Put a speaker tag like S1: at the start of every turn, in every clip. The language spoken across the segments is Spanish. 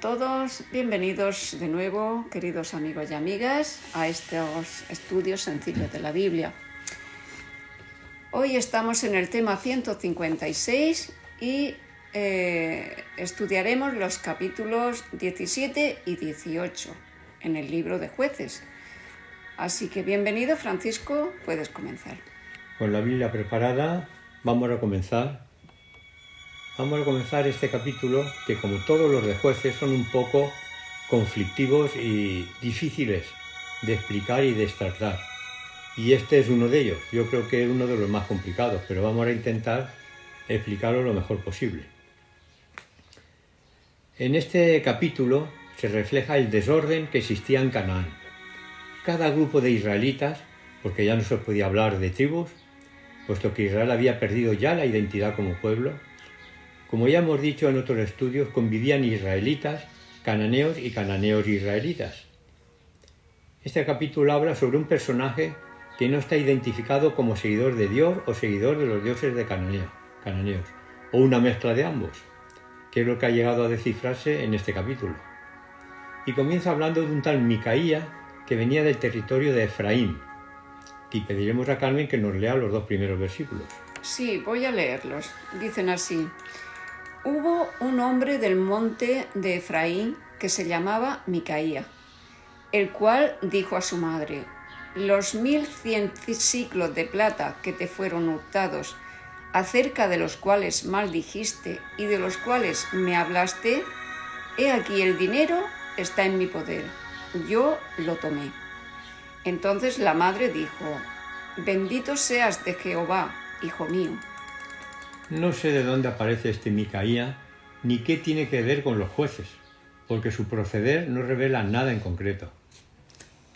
S1: todos, bienvenidos de nuevo, queridos amigos y amigas, a estos estudios sencillos de la Biblia. Hoy estamos en el tema 156 y estudiaremos los capítulos 17 y 18 en el libro de Jueces. Así que bienvenido, Francisco, puedes comenzar.
S2: Con la Biblia preparada, vamos a comenzar este capítulo que, como todos los de Jueces, son un poco conflictivos y difíciles de explicar y de tratar. Y este es uno de ellos. Yo creo que es uno de los más complicados, pero vamos a intentar explicarlo lo mejor posible. En este capítulo se refleja el desorden que existía en Canaán. Cada grupo de israelitas, porque ya no se podía hablar de tribus, puesto que Israel había perdido ya la identidad como pueblo. Como ya hemos dicho en otros estudios, convivían israelitas, cananeos y cananeos israelitas. Este capítulo habla sobre un personaje que no está identificado como seguidor de Dios o seguidor de los dioses de cananeos, o una mezcla de ambos, que es lo que ha llegado a descifrarse en este capítulo. Y comienza hablando de un tal Micaía que venía del territorio de Efraín, y pediremos a Carmen que nos lea los dos primeros versículos.
S1: Sí, voy a leerlos. Dicen así: Hubo un hombre del monte de Efraín que se llamaba Micaía, el cual dijo a su madre: Los 1100 siclos de plata que te fueron hurtados, acerca de los cuales maldijiste y de los cuales me hablaste, he aquí el dinero está en mi poder, yo lo tomé. Entonces la madre dijo: Bendito seas de Jehová, hijo mío.
S2: No sé de dónde aparece este Micaía, ni qué tiene que ver con los jueces, porque su proceder no revela nada en concreto.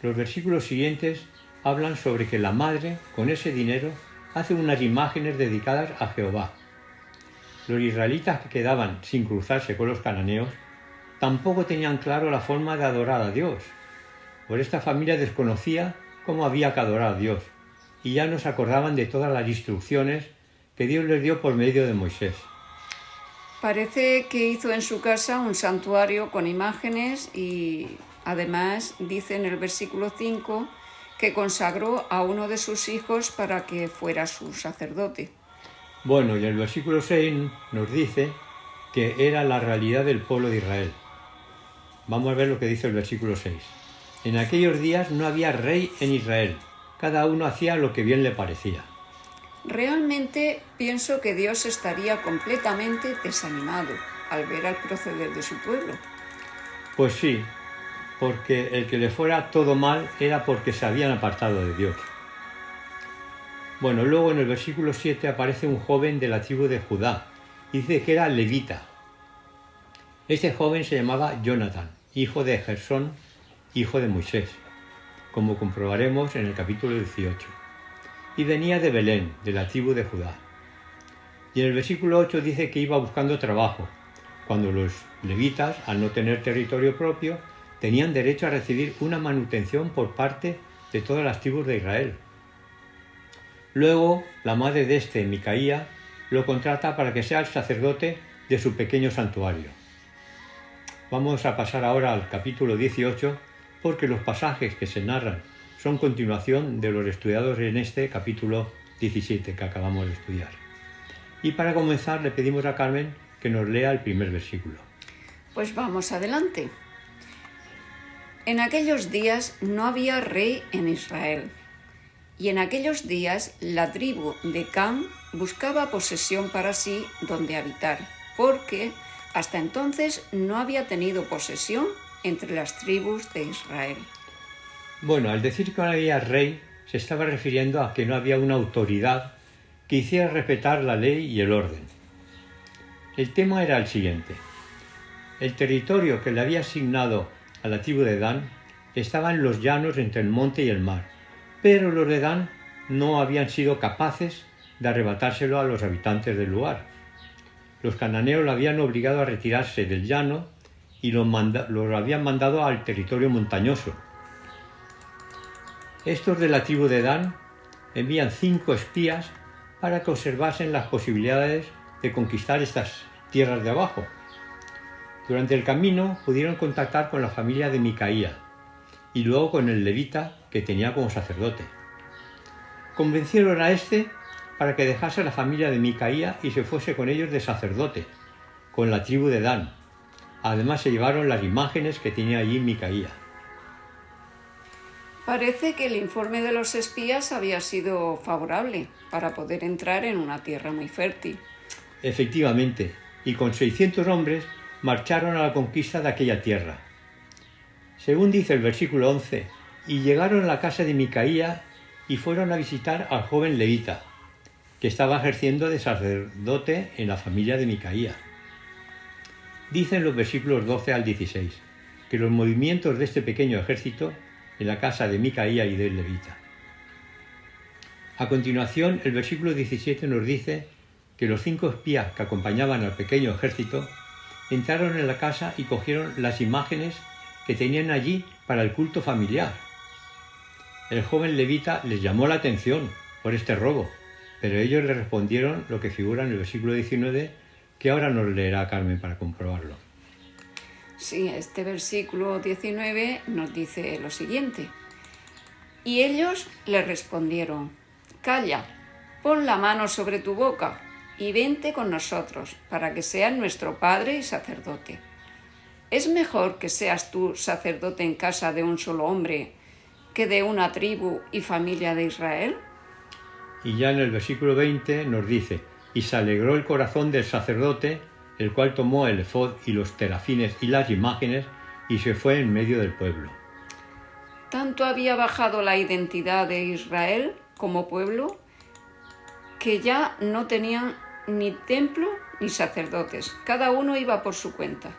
S2: Los versículos siguientes hablan sobre que la madre, con ese dinero, hace unas imágenes dedicadas a Jehová. Los israelitas que quedaban sin cruzarse con los cananeos tampoco tenían claro la forma de adorar a Dios. Por esta familia desconocía cómo había que adorar a Dios, y ya no se acordaban de todas las instrucciones que Dios les dio por medio de Moisés.
S1: Parece que hizo en su casa un santuario con imágenes y además dice en el versículo 5 que consagró a uno de sus hijos para que fuera su sacerdote.
S2: Bueno, y el versículo 6 nos dice que era la realidad del pueblo de Israel. Vamos a ver lo que dice el versículo 6. En aquellos días no había rey en Israel, cada uno hacía lo que bien le parecía.
S1: Realmente pienso que Dios estaría completamente desanimado al ver al proceder de su pueblo.
S2: Pues sí, porque el que le fuera todo mal era porque se habían apartado de Dios. Bueno, luego en el versículo 7 aparece un joven de la tribu de Judá. Dice que era levita. Este joven se llamaba Jonatán, hijo de Gersón, hijo de Moisés, como comprobaremos en el capítulo 18. Y venía de Belén, de la tribu de Judá. Y en el versículo 8 dice que iba buscando trabajo, cuando los levitas, al no tener territorio propio, tenían derecho a recibir una manutención por parte de todas las tribus de Israel. Luego, la madre de este, Micaía, lo contrata para que sea el sacerdote de su pequeño santuario. Vamos a pasar ahora al capítulo 18, porque los pasajes que se narran son continuación de los estudiados en este capítulo 17 que acabamos de estudiar. Y para comenzar le pedimos a Carmen que nos lea el primer versículo.
S1: Pues vamos adelante. En aquellos días no había rey en Israel, y en aquellos días la tribu de Cam buscaba posesión para sí donde habitar, porque hasta entonces no había tenido posesión entre las tribus de Israel.
S2: Bueno, al decir que no había rey, se estaba refiriendo a que no había una autoridad que hiciera respetar la ley y el orden. El tema era el siguiente. El territorio que le había asignado a la tribu de Dan estaba en los llanos entre el monte y el mar, pero los de Dan no habían sido capaces de arrebatárselo a los habitantes del lugar. Los cananeos lo habían obligado a retirarse del llano y los habían mandado al territorio montañoso. Estos de la tribu de Dan envían 5 espías para que observasen las posibilidades de conquistar estas tierras de abajo. Durante el camino pudieron contactar con la familia de Micaía y luego con el levita que tenía como sacerdote. Convencieron a este para que dejase la familia de Micaía y se fuese con ellos de sacerdote, con la tribu de Dan. Además se llevaron las imágenes que tenía allí Micaía.
S1: Parece que el informe de los espías había sido favorable para poder entrar en una tierra muy fértil.
S2: Efectivamente, y con 600 hombres marcharon a la conquista de aquella tierra. Según dice el versículo 11, y llegaron a la casa de Micaía y fueron a visitar al joven levita, que estaba ejerciendo de sacerdote en la familia de Micaía. Dicen los versículos 12 al 16 que los movimientos de este pequeño ejército en la casa de Micaía y del levita. A continuación, el versículo 17 nos dice que los 5 espías que acompañaban al pequeño ejército entraron en la casa y cogieron las imágenes que tenían allí para el culto familiar. El joven levita les llamó la atención por este robo, pero ellos le respondieron lo que figura en el versículo 19, que ahora nos leerá Carmen para comprobarlo.
S1: Sí, este versículo 19 nos dice lo siguiente. Y ellos le respondieron, calla, pon la mano sobre tu boca y vente con nosotros, para que seas nuestro padre y sacerdote. ¿Es mejor que seas tú sacerdote en casa de un solo hombre que de una tribu y familia de Israel?
S2: Y ya en el versículo 20 nos dice, y se alegró el corazón del sacerdote, el cual tomó el efod y los terafines y las imágenes y se fue en medio del pueblo.
S1: Tanto había bajado la identidad de Israel como pueblo que ya no tenían ni templo ni sacerdotes, cada uno iba por su cuenta.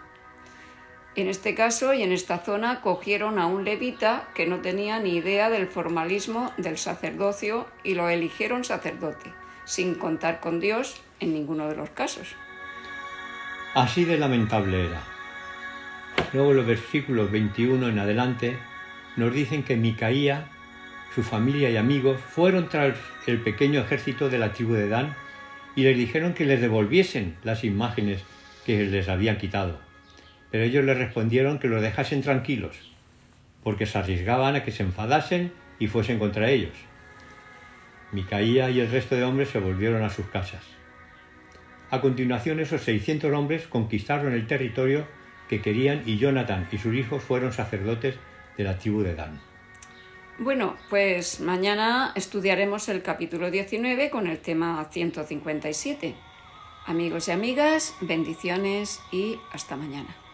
S1: En este caso y en esta zona cogieron a un levita que no tenía ni idea del formalismo del sacerdocio y lo eligieron sacerdote, sin contar con Dios en ninguno de los casos.
S2: Así de lamentable era. Luego los versículos 21 en adelante nos dicen que Micaía, su familia y amigos fueron tras el pequeño ejército de la tribu de Dan y les dijeron que les devolviesen las imágenes que les habían quitado. Pero ellos les respondieron que los dejasen tranquilos, porque se arriesgaban a que se enfadasen y fuesen contra ellos. Micaía y el resto de hombres se volvieron a sus casas. A continuación, esos 600 hombres conquistaron el territorio que querían y Jonatán y sus hijos fueron sacerdotes de la tribu de Dan.
S1: Bueno, pues mañana estudiaremos el capítulo 19 con el tema 157. Amigos y amigas, bendiciones y hasta mañana.